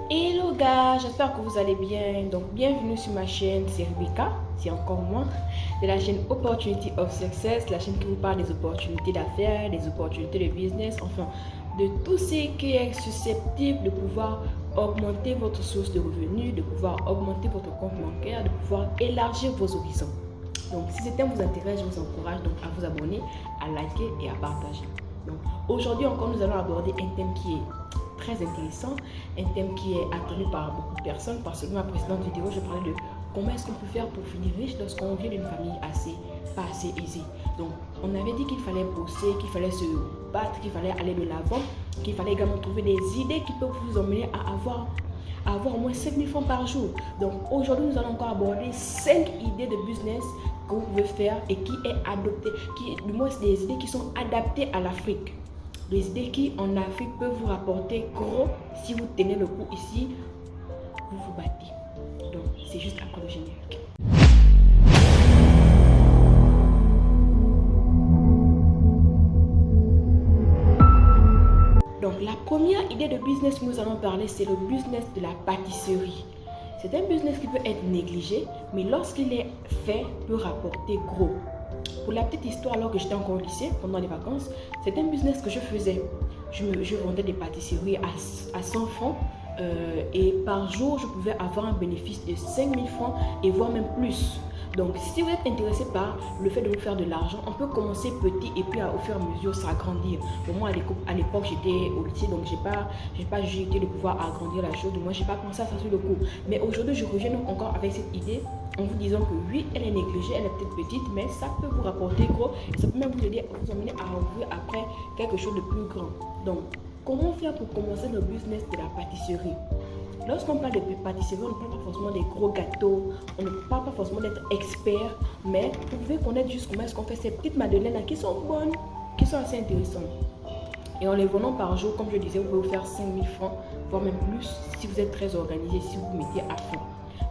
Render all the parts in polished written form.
Hello gars, j'espère que vous allez bien. Donc bienvenue sur ma chaîne, c'est Rebecca, c'est encore moi, de la chaîne Opportunity of Success, la chaîne qui vous parle des opportunités d'affaires, des opportunités de business, enfin de tout ce qui est susceptible de pouvoir augmenter votre source de revenus, de pouvoir augmenter votre compte bancaire, de pouvoir élargir vos horizons. Donc si ce thème vous intéresse, je vous encourage donc à vous abonner, à liker et à partager. Donc aujourd'hui encore, nous allons aborder un thème qui est très intéressant, un thème qui est attendu par beaucoup de personnes parce que dans ma précédente vidéo, je parlais de comment est-ce qu'on peut faire pour finir riche lorsqu'on vient d'une famille pas assez aisée. Donc, on avait dit qu'il fallait bosser, qu'il fallait se battre, qu'il fallait aller de l'avant, qu'il fallait également trouver des idées qui peuvent vous emmener à avoir au moins 5 000 francs par jour. Donc, aujourd'hui, nous allons encore aborder 5 idées de business que vous pouvez faire et qui est adopté, du moins des idées qui sont adaptées à l'Afrique. Des idées qui en Afrique peuvent vous rapporter gros si vous tenez le coup ici, vous vous battez. Donc c'est juste après le générique. Donc la première idée de business que nous allons parler, c'est le business de la pâtisserie. C'est un business qui peut être négligé, mais lorsqu'il est fait, peut rapporter gros. Pour la petite histoire, alors que j'étais encore au lycée, pendant les vacances, c'était un business que je faisais. Je vendais des pâtisseries à 100 francs et par jour, je pouvais avoir un bénéfice de 5 000 francs et voire même plus. Donc, si vous êtes intéressé par le fait de vous faire de l'argent, on peut commencer petit et puis au fur et à mesure s'agrandir. Moi, à l'époque, j'étais au lycée, donc j'ai pas jugé de pouvoir agrandir la chose. Moi, j'ai pas pensé à ça sur le coup. Mais aujourd'hui, je reviens donc encore avec cette idée en vous disant que oui, elle est négligée, elle est peut-être petite, mais ça peut vous rapporter gros. Ça peut même vous aider à vous emmener à ouvrir après quelque chose de plus grand. Donc, comment faire pour commencer le business de la pâtisserie? Lorsqu'on parle de pâtisserie, on ne parle pas forcément des gros gâteaux, on ne parle pas forcément d'être expert, mais vous pouvez connaître juste comment est-ce qu'on fait ces petites madeleines qui sont bonnes, qui sont assez intéressantes. Et en les vendant par jour, comme je disais, vous pouvez vous faire 5 000 francs, voire même plus si vous êtes très organisé, si vous vous mettez à fond.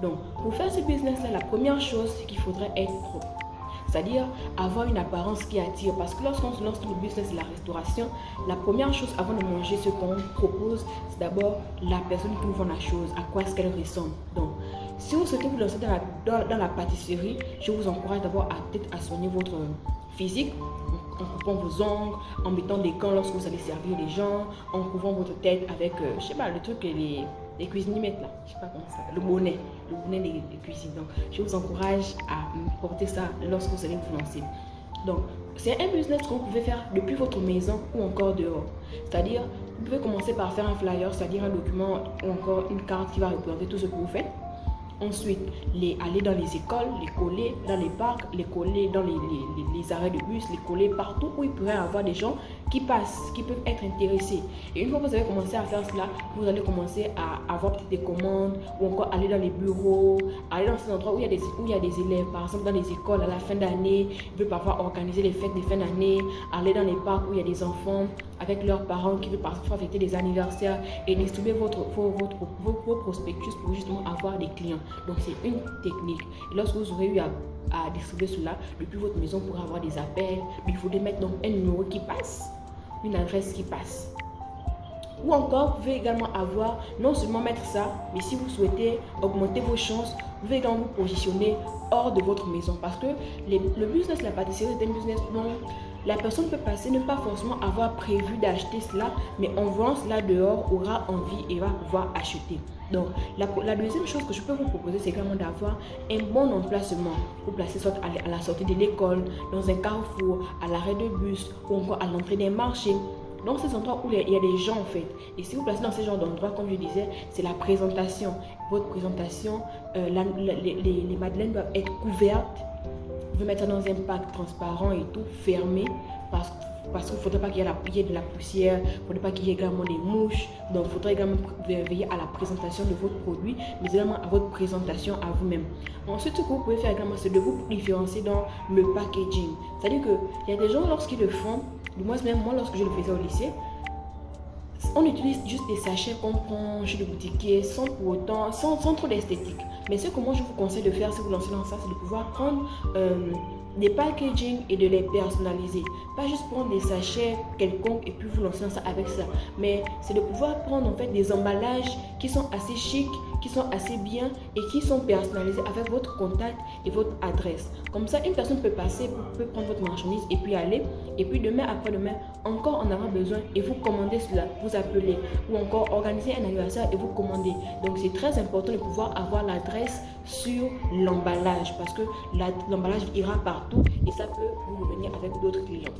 Donc, pour faire ce business-là, la première chose, c'est qu'il faudrait être propre. C'est-à-dire avoir une apparence qui attire. Parce que lorsqu'on se lance dans le business de la restauration, la première chose avant de manger ce qu'on propose, c'est d'abord la personne qui vous vend la chose, à quoi est-ce qu'elle ressemble. Donc, si vous souhaitez vous lancer dans la pâtisserie, je vous encourage d'abord à peut-être à soigner votre physique, en coupant vos ongles, en mettant des gants lorsque vous allez servir les gens, en couvrant votre tête avec, je sais pas, le truc que les cuisiniers mettent là, je sais pas comment ça, le bonnet des cuisines. Donc, je vous encourage à porter ça lorsque vous allez vous lancer. Donc, c'est un business que vous pouvez faire depuis votre maison ou encore dehors. C'est-à-dire, vous pouvez commencer par faire un flyer, c'est-à-dire un document ou encore une carte qui va représenter tout ce que vous faites. Ensuite, aller dans les écoles, les coller dans les parcs, les coller dans les arrêts de bus, les coller partout où il pourrait y avoir des gens qui passent, qui peuvent être intéressés. Et une fois que vous avez commencé à faire cela, vous allez commencer à avoir peut-être des commandes ou encore aller dans les bureaux, aller dans ces endroits où il y a des élèves, par exemple dans les écoles à la fin d'année, ils veulent parfois organiser les fêtes de fin d'année, aller dans les parcs où il y a des enfants avec leurs parents qui veulent parfois fêter des anniversaires et distribuer vos prospectus pour justement avoir des clients. Donc c'est une technique. Et lorsque vous aurez eu à distribuer cela, depuis votre maison, vous pourrez avoir des appels. Il faudrait mettre donc un numéro qui passe, une adresse qui passe. Ou encore, vous pouvez également avoir, non seulement mettre ça, mais si vous souhaitez augmenter vos chances, vous pouvez également vous positionner hors de votre maison. Parce que le business de la pâtisserie est un business dont la personne peut passer, ne pas forcément avoir prévu d'acheter cela, mais en voyant cela dehors, aura envie et va pouvoir acheter. Donc, la deuxième chose que je peux vous proposer, c'est également d'avoir un bon emplacement. Vous placez soit à la sortie de l'école, dans un carrefour, à l'arrêt de bus ou encore à l'entrée des marchés. Donc, ces endroits où il y a des gens en fait. Et si vous placez dans ce genre d'endroit, comme je disais, c'est la présentation. Votre présentation, les madeleines doivent être couvertes. Vous pouvez mettre ça dans un pack transparent et tout, fermé, parce qu'il ne faudrait pas qu'il y ait de la poussière, il ne faudrait pas qu'il y ait également des mouches. Donc, il faudrait également veiller à la présentation de votre produit, mais également à votre présentation à vous-même. Ensuite, ce que vous pouvez faire également, c'est de vous différencier dans le packaging. C'est-à-dire qu'il y a des gens, lorsqu'ils le font, du moins même moi, lorsque je le faisais au lycée, on utilise juste des sachets qu'on prend chez le boutiquier sans pour autant, sans trop d'esthétique. Mais ce que moi je vous conseille de faire si vous lancez dans ça, c'est de pouvoir prendre des packaging et de les personnaliser. Pas juste prendre des sachets quelconques et puis vous lancer dans ça avec ça. Mais c'est de pouvoir prendre en fait des emballages qui sont assez chics, qui sont assez bien et qui sont personnalisés avec votre contact et votre adresse. Comme ça, une personne peut passer, peut prendre votre marchandise et puis aller. Et puis demain, après-demain, encore en avoir besoin et vous commandez cela, vous appelez. Ou encore organiser un anniversaire et vous commandez. Donc c'est très important de pouvoir avoir l'adresse sur l'emballage parce que l'emballage ira partout et ça peut vous revenir avec d'autres clients.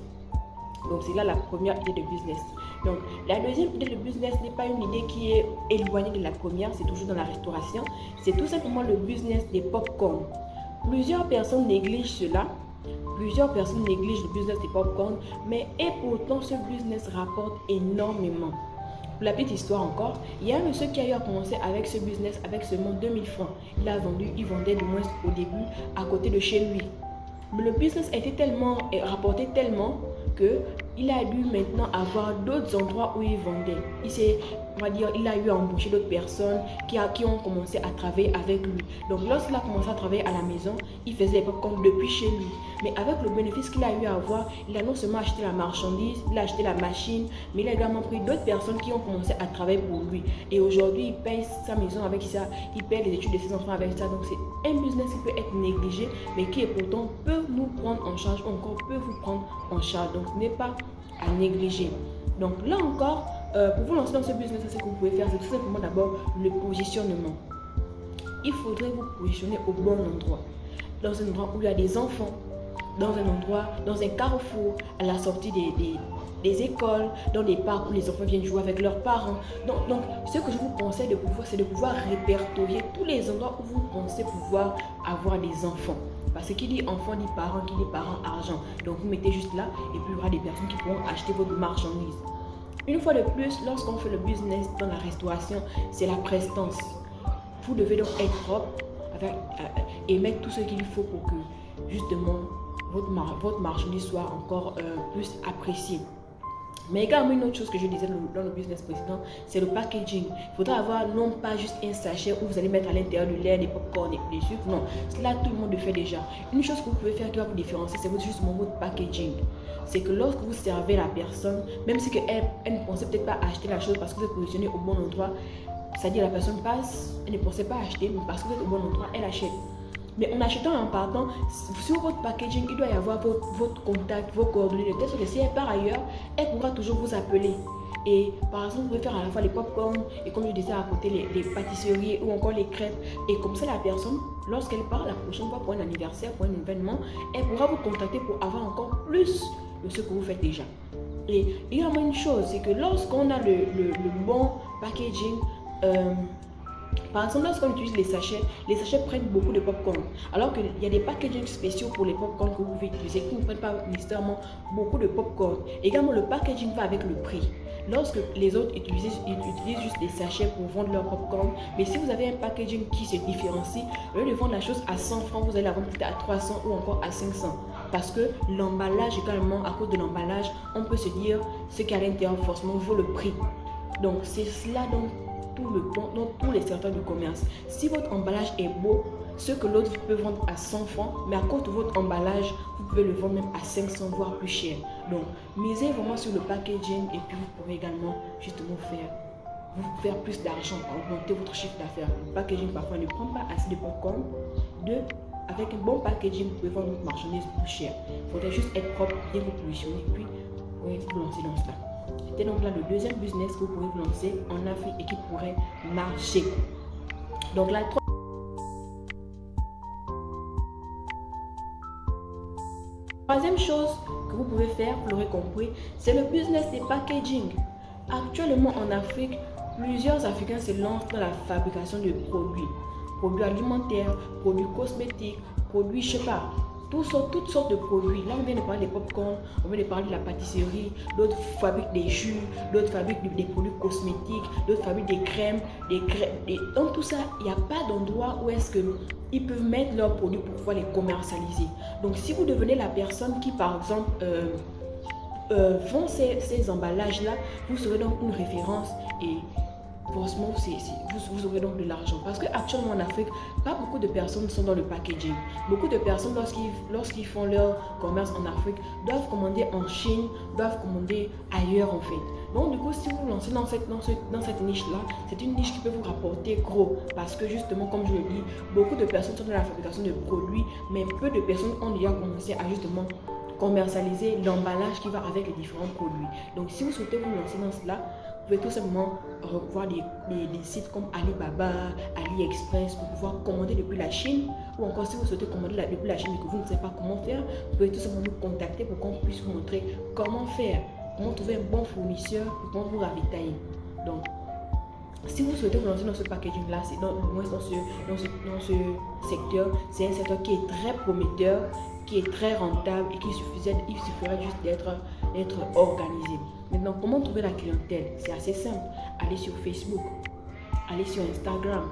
Donc c'est là la première idée de business. Donc la deuxième idée de business n'est pas une idée qui est éloignée de la première, c'est toujours dans la restauration. C'est tout simplement le business des pop-corn. Plusieurs personnes négligent cela. Plusieurs personnes négligent le business des pop-corn, mais et pourtant ce business rapporte énormément. Pour la petite histoire encore, il y a un monsieur qui a eu à commencer avec ce business avec seulement 2000 francs. Il vendait du moins au début à côté de chez lui. Mais le business a été rapporté tellement qu'il a dû maintenant avoir d'autres endroits où il vendait. Il a eu à embaucher d'autres personnes qui ont commencé à travailler avec lui. Donc lorsqu'il a commencé à travailler à la maison, il faisait les pop-corn depuis chez lui. Mais avec le bénéfice qu'il a eu à avoir, il a non seulement acheté la marchandise, il a acheté la machine, mais il a également pris d'autres personnes qui ont commencé à travailler pour lui. Et aujourd'hui, il paye sa maison avec ça, il paye les études de ses enfants avec ça. Donc c'est un business qui peut être négligé, mais qui pourtant peut nous prendre en charge, ou encore peut vous prendre en charge. Donc ce n'est pas à négliger. Donc là encore, pour vous lancer dans ce business, ce que vous pouvez faire, c'est tout simplement d'abord le positionnement. Il faudrait vous positionner au bon endroit. Dans un endroit où il y a des enfants, dans un endroit, dans un carrefour, à la sortie des écoles, dans des parcs où les enfants viennent jouer avec leurs parents. Donc ce que je vous conseille de pouvoir, c'est de pouvoir répertorier tous les endroits où vous pensez pouvoir avoir des enfants. Parce que qui dit enfant dit parent, qui dit parent argent. Donc vous mettez juste là et puis il y aura des personnes qui pourront acheter votre marchandise. Une fois de plus, lorsqu'on fait le business dans la restauration, c'est la prestance. Vous devez donc être propre et mettre tout ce qu'il faut pour que justement votre marchandise soit encore plus appréciée. Mais également une autre chose que je disais dans le business précédent, c'est le packaging. Il faudra avoir non pas juste un sachet où vous allez mettre à l'intérieur du lait, des pop-corn et des sucres. Non, cela tout le monde le fait déjà. Une chose que vous pouvez faire qui va vous différencier, c'est justement votre packaging. C'est que lorsque vous servez la personne, même si elle ne pensait peut-être pas acheter la chose parce que vous êtes positionné au bon endroit, c'est-à-dire la personne passe, elle ne pensait pas acheter, mais parce que vous êtes au bon endroit, elle achète. Mais en achetant et en partant, sur votre packaging, il doit y avoir votre contact, vos coordonnées, de telle sorte que si elle part ailleurs, elle pourra toujours vous appeler. Et par exemple, vous pouvez faire à la fois les pop-corn et comme je disais à côté, les pâtisseries ou encore les crêpes. Et comme ça, la personne, lorsqu'elle part la prochaine fois pour un anniversaire, pour un événement, elle pourra vous contacter pour avoir encore plus de ce que vous faites déjà. Et il y a une chose, c'est que lorsqu'on a le bon packaging, par exemple, lorsqu'on utilise les sachets prennent beaucoup de pop-corn. Alors qu'il y a des packagings spéciaux pour les pop-corn que vous pouvez utiliser qui ne prennent pas nécessairement beaucoup de pop-corn. Également, le packaging va avec le prix. Lorsque les autres utilisent juste des sachets pour vendre leur pop-corn, mais si vous avez un packaging qui se différencie, au lieu de vendre la chose à 100 francs, vous allez la vendre peut-être à 300 ou encore à 500. Parce que l'emballage également, à cause de l'emballage, on peut se dire ce qu'il y a à l'intérieur forcément vaut le prix. Donc c'est cela donc dans tous les secteurs du commerce. Si votre emballage est beau, ce que l'autre peut vendre à 100 francs, mais à cause de votre emballage, vous pouvez le vendre même à 500 voire plus cher. Donc misez vraiment sur le packaging et puis vous pourrez également justement faire plus d'argent, augmenter votre chiffre d'affaires. Le packaging parfois ne prend pas assez de popcorn. Avec un bon packaging, vous pouvez vendre votre marchandise plus cher. Il faudrait juste être propre, bien vous positionner, puis vous pourrez vous lancer dans cela. C'était donc là le deuxième business que vous pouvez vous lancer en Afrique et qui pourrait marcher. Donc la troisième chose que vous pouvez faire, vous l'aurez compris, c'est le business des packaging. Actuellement en Afrique, plusieurs Africains se lancent dans la fabrication de produits alimentaires, produits cosmétiques, produits, je sais pas, toutes sortes de produits. Là, on vient de parler des pop-corn, on vient de parler de la pâtisserie, d'autres fabriquent des jus, d'autres fabriquent des produits cosmétiques, d'autres fabriquent des crèmes, dans tout ça, il n'y a pas d'endroit où est-ce qu'ils peuvent mettre leurs produits pour pouvoir les commercialiser. Donc, si vous devenez la personne qui, par exemple, vend ces emballages-là, vous serez donc une référence et forcément, vous aurez donc de l'argent. Parce qu'actuellement en Afrique, pas beaucoup de personnes sont dans le packaging. Beaucoup de personnes, lorsqu'ils font leur commerce en Afrique, doivent commander en Chine, doivent commander ailleurs en fait. Donc du coup, si vous vous lancez dans cette niche-là, c'est une niche qui peut vous rapporter gros. Parce que justement, comme je le dis, beaucoup de personnes sont dans la fabrication de produits, mais peu de personnes ont déjà commencé à justement commercialiser l'emballage qui va avec les différents produits. Donc si vous souhaitez vous lancer dans cela, vous pouvez tout simplement voir des sites comme Alibaba, AliExpress pour pouvoir commander depuis la Chine, ou encore si vous souhaitez commander depuis la Chine et que vous ne savez pas comment faire, vous pouvez tout simplement nous contacter pour qu'on puisse vous montrer comment faire, comment trouver un bon fournisseur et comment vous ravitailler. Donc si vous souhaitez vous lancer dans ce packaging-là, c'est dans ce secteur, c'est un secteur qui est très prometteur, qui est très rentable et qu'il suffirait juste d'être organisé. Maintenant, comment trouver la clientèle? C'est assez simple. Allez sur Facebook, allez sur Instagram,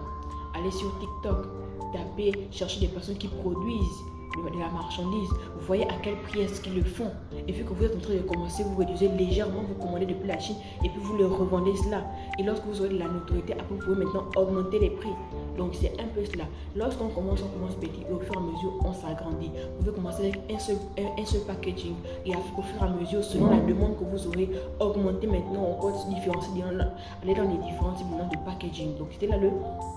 allez sur TikTok, tapez, cherchez des personnes qui produisent de la marchandise. Vous voyez à quel prix est-ce qu'ils le font. Et vu que vous êtes en train de commencer, vous réduisez légèrement, vous commandez depuis la Chine et puis vous le revendez cela. Et lorsque vous aurez de la notoriété, après vous pouvez maintenant augmenter les prix. Donc c'est un peu cela. Lorsqu'on commence, on commence petit et au fur et à mesure, on s'agrandit. Vous pouvez commencer avec un seul packaging et au fur et à mesure, selon la demande que vous aurez, augmenter maintenant, encore se différencier, aller dans les différents types de packaging. Donc c'était là le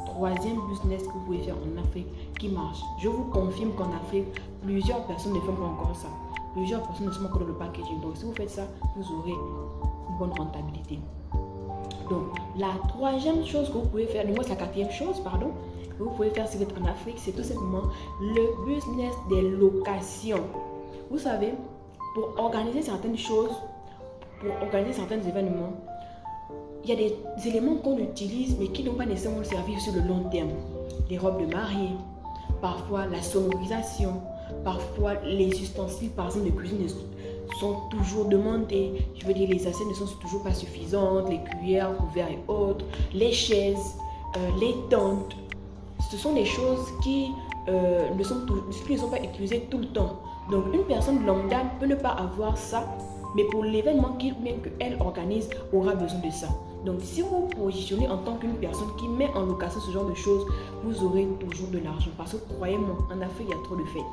troisième business que vous pouvez faire en Afrique qui marche. Je vous confirme qu'en Afrique, plusieurs personnes ne font pas encore ça. Plusieurs personnes ne sont pas encore dans le packaging. Donc si vous faites ça, vous aurez une bonne rentabilité. Donc la troisième chose que vous pouvez faire, c'est la quatrième chose, pardon, que vous pouvez faire si vous êtes en Afrique, c'est tout simplement le business des locations. Vous savez, pour organiser certaines choses, pour organiser certains événements, il y a des éléments qu'on utilise mais qui n'ont pas nécessairement servi sur le long terme. Les robes de mariée, parfois la sonorisation, parfois les ustensiles par exemple de cuisine sont toujours demandés. Je veux dire, les assiettes ne sont toujours pas suffisantes, les cuillères, couverts et autres, les chaises, les tentes. Ce sont des choses qui ne sont pas utilisées tout le temps. Donc une personne lambda peut ne pas avoir ça, mais pour l'événement qu'elle organise, aura besoin de ça. Donc si vous vous positionnez en tant qu'une personne qui met en location ce genre de choses, vous aurez toujours de l'argent. Parce que croyez-moi, en Afrique, il y a trop de fêtes.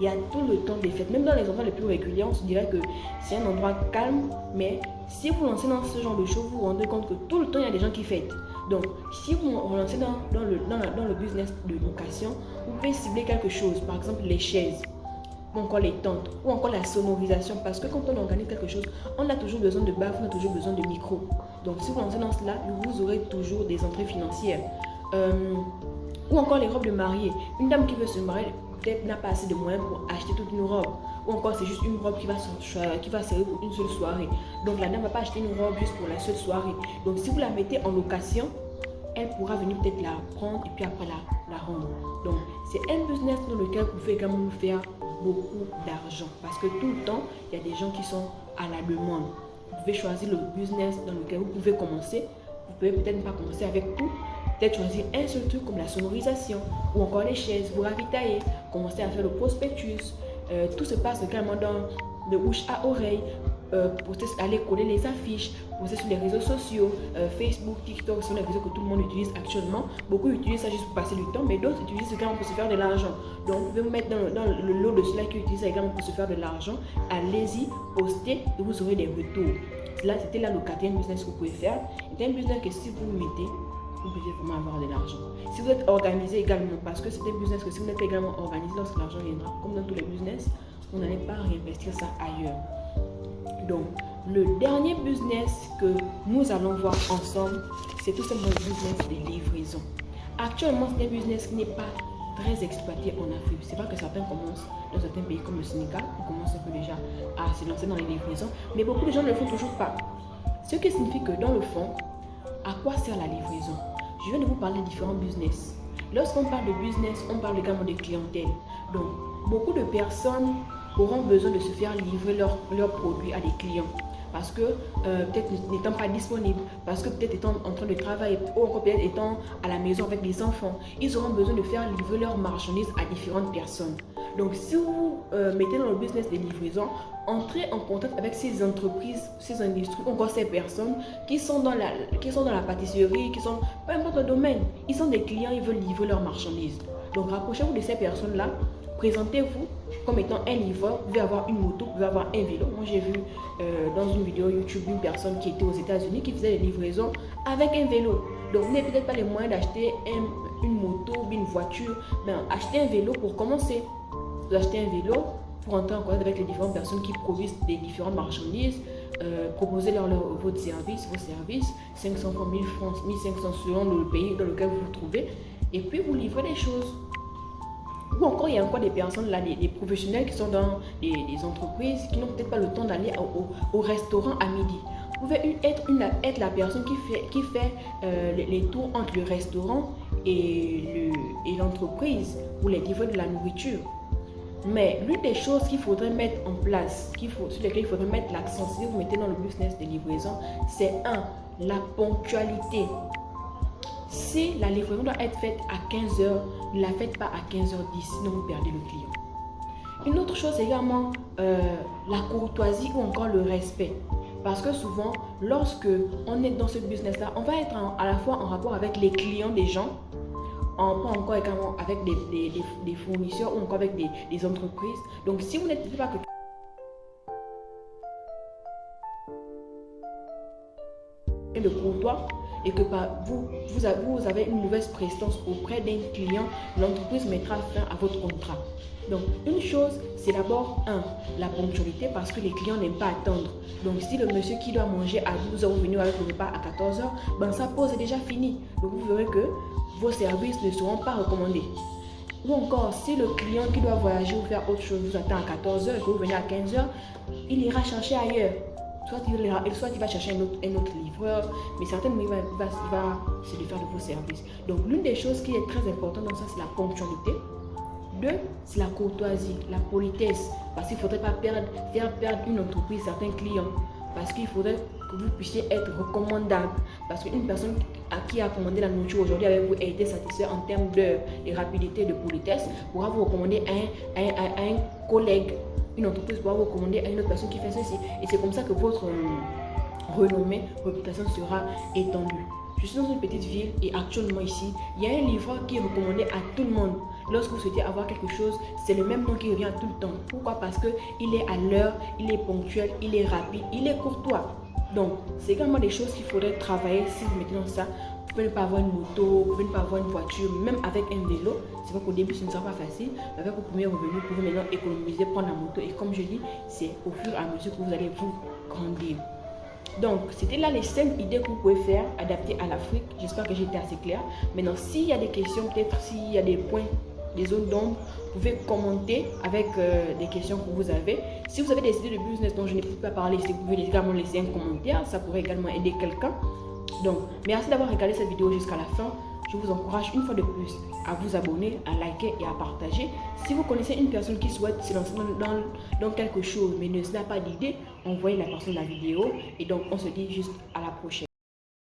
Il y a tout le temps des fêtes. Même dans les endroits les plus réguliers, on se dirait que c'est un endroit calme. Mais si vous lancez dans ce genre de choses, vous vous rendez compte que tout le temps, il y a des gens qui fêtent. Donc, si vous vous lancez dans le business de location, vous pouvez cibler quelque chose. Par exemple, les chaises, ou encore les tentes, ou encore la sonorisation. Parce que quand on organise quelque chose, on a toujours besoin de baffes, on a toujours besoin de micros. Donc, si vous lancez dans cela, vous aurez toujours des entrées financières. Ou encore les robes de mariée. Une dame qui veut se marier, peut-être n'a pas assez de moyens pour acheter toute une robe. Ou encore c'est juste une robe qui va servir pour une seule soirée. Donc la dame ne va pas acheter une robe juste pour la seule soirée. Donc si vous la mettez en location, elle pourra venir peut-être la prendre et puis après la rendre. Donc c'est un business dans lequel vous pouvez également vous faire beaucoup d'argent. Parce que tout le temps, il y a des gens qui sont à la demande. Vous pouvez choisir le business dans lequel vous pouvez commencer. Vous pouvez peut-être pas commencer avec tout. Peut-être choisir un seul truc comme la sonorisation ou encore les chaises, vous ravitailler, commencer à faire le prospectus. Tout se passe carrément dans le bouche à oreille, aller coller les affiches, poster sur les réseaux sociaux, Facebook, TikTok, ce sont les réseaux que tout le monde utilise actuellement. Beaucoup utilisent ça juste pour passer du temps, mais d'autres utilisent ça également pour se faire de l'argent. Donc vous pouvez vous mettre dans le lot de ceux-là qui utilisent ça également pour se faire de l'argent. Allez-y, postez et vous aurez des retours. Là, c'était là le quatrième business que vous pouvez faire. C'est un business que si vous le mettez, vous pouvez vraiment avoir de l'argent. Si vous êtes organisé également, parce que c'est un business que si vous n'êtes pas également organisé, lorsque l'argent viendra, comme dans tous les business, vous n'allez pas réinvestir ça ailleurs. Donc, le dernier business que nous allons voir ensemble, c'est tout simplement le business des livraisons. Actuellement, c'est un business qui n'est pas très exploité en Afrique. C'est vrai que certains commencent dans certains pays comme le Sénégal, on commence un peu déjà à se lancer dans les livraisons, mais beaucoup de gens ne le font toujours pas. Ce qui signifie que dans le fond, à quoi sert la livraison? Je viens de vous parler de différents business. Lorsqu'on parle de business, on parle également de clientèle. Donc, beaucoup de personnes auront besoin de se faire livrer leurs produits à des clients. Parce que peut-être n'étant pas disponibles, parce que peut-être étant en train de travailler, ou encore peut-être étant à la maison avec des enfants, ils auront besoin de faire livrer leurs marchandises à différentes personnes. Donc, si vous mettez dans le business des livraisons, entrez en contact avec ces entreprises, ces industries, encore ces personnes qui sont dans la pâtisserie, qui sont peu importe le domaine. Ils sont des clients, ils veulent livrer leurs marchandises. Donc, rapprochez-vous de ces personnes-là présentez-vous comme étant un livreur. Vous pouvez avoir une moto, vous pouvez avoir un vélo. Moi, j'ai vu dans une vidéo YouTube une personne qui était aux États-Unis qui faisait des livraisons avec un vélo. Donc, vous n'avez peut-être pas les moyens d'acheter une moto ou une voiture, mais achetez un vélo pour commencer. Vous achetez un vélo pour entrer en contact avec les différentes personnes qui produisent des différentes marchandises. Proposez-leur vos services, 500 francs, 1000 francs, 1500 selon le pays dans lequel vous vous trouvez, et puis vous livrez des choses. Ou encore, il y a encore des personnes là, des professionnels qui sont dans des entreprises qui n'ont peut-être pas le temps d'aller au restaurant à midi. Vous pouvez être la personne qui fait les tours entre le restaurant et l'entreprise pour les livrer de la nourriture. Mais l'une des choses qu'il faudrait mettre en place, sur lesquelles il faudrait mettre l'accent si vous mettez dans le business de livraison, c'est la ponctualité. Si la livraison doit être faite à 15h, ne la faites pas à 15h10, sinon vous perdez le client. Une autre chose également, la courtoisie ou encore le respect. Parce que souvent, lorsque on est dans ce business-là, on va être à la fois en rapport avec les clients des gens, pas encore également avec des fournisseurs ou encore avec des entreprises. Donc, si vous n'êtes pas que de courtois et que vous avez une mauvaise prestance auprès d'un client, l'entreprise mettra fin à votre contrat. Donc, une chose, c'est d'abord, la ponctualité, parce que les clients n'aiment pas attendre. Donc, si le monsieur qui doit manger à 12h ou venir avec le repas à 14h, ben, sa pause est déjà finie. Donc, vous verrez que vos services ne seront pas recommandés. Ou encore, si le client qui doit voyager ou faire autre chose vous attend à 14h et que vous venez à 15h, il ira chercher ailleurs. Soit il va chercher un autre livreur, mais certainement il va se défaire de vos services. Donc, l'une des choses qui est très importante dans ça, c'est la ponctualité. 2, c'est la courtoisie, la politesse, parce qu'il ne faudrait pas faire perdre une entreprise, certains clients, parce qu'il faudrait que vous puissiez être recommandable, parce qu'une personne qui a commandé la nourriture aujourd'hui avec vous a été satisfait en termes de rapidité, de politesse, pourra vous recommander à un collègue. Une entreprise pourra vous recommander à une autre personne qui fait ceci, et c'est comme ça que votre renommée, réputation sera étendue. Je suis dans une petite ville et actuellement ici, il y a un livreur qui est recommandé à tout le monde. Lorsque vous souhaitez avoir quelque chose, c'est le même nom qui revient tout le temps. Pourquoi? Parce qu'il est à l'heure, il est ponctuel, il est rapide, il est courtois. Donc, c'est également des choses qu'il faudrait travailler si vous mettez dans ça. Vous pouvez ne pas avoir une moto, vous pouvez ne pas avoir une voiture, même avec un vélo. C'est vrai qu'au début, ce ne sera pas facile. Mais avec vos premiers revenus, vous pouvez maintenant économiser, prendre la moto. Et comme je dis, c'est au fur et à mesure que vous allez vous grandir. Donc, c'était là les 5 idées que vous pouvez faire, adaptées à l'Afrique. J'espère que j'ai été assez claire. Maintenant, s'il y a des questions, peut-être s'il y a des points, des zones d'ombre, vous pouvez commenter avec des questions que vous avez. Si vous avez des idées de business dont je n'ai pas parlé, vous pouvez également laisser un commentaire. Ça pourrait également aider quelqu'un. Donc, merci d'avoir regardé cette vidéo jusqu'à la fin. Je vous encourage une fois de plus à vous abonner, à liker et à partager. Si vous connaissez une personne qui souhaite se lancer dans quelque chose mais n'a pas d'idée, envoyez la personne la vidéo. Et donc, on se dit juste à la prochaine.